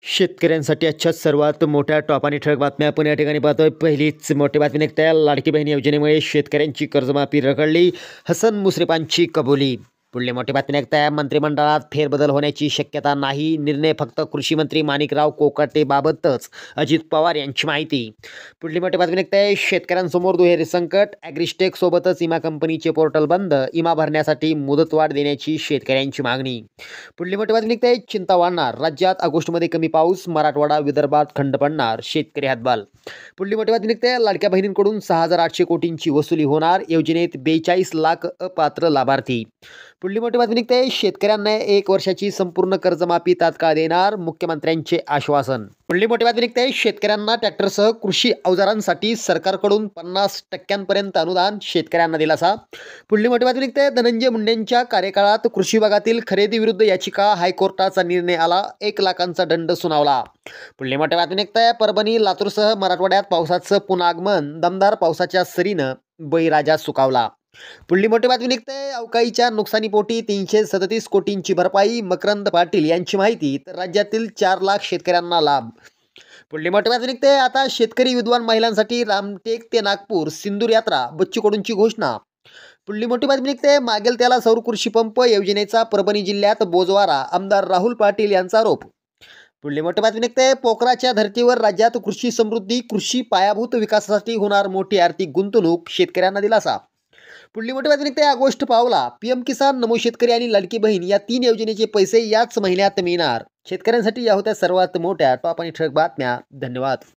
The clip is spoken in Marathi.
शेतकऱ्यांसाठी आजच्या सर्वात मोठ्या टॉप आणि ठळक बातम्या आपण या ठिकाणी पाहतोय। पहिलीच मोठी बातमी निघते आहे, लाडकी बहीण योजनेमुळे शेतकऱ्यांची कर्जमाफी रखडली, हसन मुश्रीफांची कबुली। पुढली मोठी बातमी निघते आहे, मंत्रिमंडळात फेरबदल होण्याची शक्यता नाही, निर्णय फक्त कृषी मंत्री माणिकराव कोकाटेबाबतच, अजित पवार यांची माहिती। पुढली मोठी बातमी निघते आहे, शेतकऱ्यांसमोर दुहेरी संकट, ॲग्रिस्टेक सोबतच इमा कंपनीचे पोर्टल बंद, इमा भरण्यासाठी मुदतवाढ देण्याची शेतकऱ्यांची मागणी। पुढली मोठी बातमी निघते आहे, चिंता वाढणार, राज्यात ऑगस्टमध्ये कमी पाऊस, मराठवाडा विदर्भात खंड पडणार, शेतकरी हातबाल। पुढली मोठी बातमी निघते आहे, लाडक्या बहिणींकडून 6,800 कोटींची वसुली होणार, योजनेत 42 लाख अपात्र लाभार्थी। पुढली मोठी बातमी निघते आहे, शेतकऱ्यांना 1 वर्षाची संपूर्ण कर्जमाफी तात्काळ देणार, मुख्यमंत्र्यांचे आश्वासन। पुढली मोठी बातमी निघते आहे, शेतकऱ्यांना ट्रॅक्टरसह कृषी अवजारांसाठी सरकारकडून 50% अनुदान, शेतकऱ्यांना दिलासा। पुढली मोठी बातमी निघते आहे, धनंजय मुंडेंच्या कार्यकाळात कृषी विभागातील खरेदी विरुद्ध याचिका, हायकोर्टाचा निर्णय आला, 1 लाखांचा दंड सुनावला। पुढली मोठी बातमी निघते आहे, परभणी लातूरसह मराठवाड्यात पावसाचं पुन्हा आगमन, दमदार पावसाच्या सरीनं बळीराजा सुकावला। पुढली मोठी बातमी निघते आहे, अवकाळीच्या नुकसानीपोटी 337 कोटींची भरपाई, मकरंद पाटील यांची माहिती, तर राज्यातील 4 लाख शेतकऱ्यांना लाभ। पुढली मोठी बातमी निघते आहे, आता शेतकरी विद्वान महिलांसाठी रामटेक ते नागपूर सिंदूर यात्रा, बच्चू कडूंची घोषणा। पुढली मोठी बातमी निघते आहे, मागेल त्याला सौर कृषी पंप योजनेचा परभणी जिल्ह्यात बोजवारा, आमदार राहुल पाटील यांचा आरोप। पुढली मोठी बातमी निघते आहे, पोखराच्या धर्तीवर राज्यात कृषी समृद्धी, कृषी पायाभूत विकासासाठी होणार मोठी आर्थिक गुंतवणूक, शेतकऱ्यांना दिलासा। पुढली मोठी बातमी निघते आहे, ऑगस्ट पावला, पीएम किसान, नमो शेतकरी आणि लाडकी बहीण या 3 योजनेचे पैसे याच महिन्यात मिळणार। शेतकऱ्यांसाठी या होत्या सर्वात मोठ्या टॉप आणि ठळक बातम्या। धन्यवाद।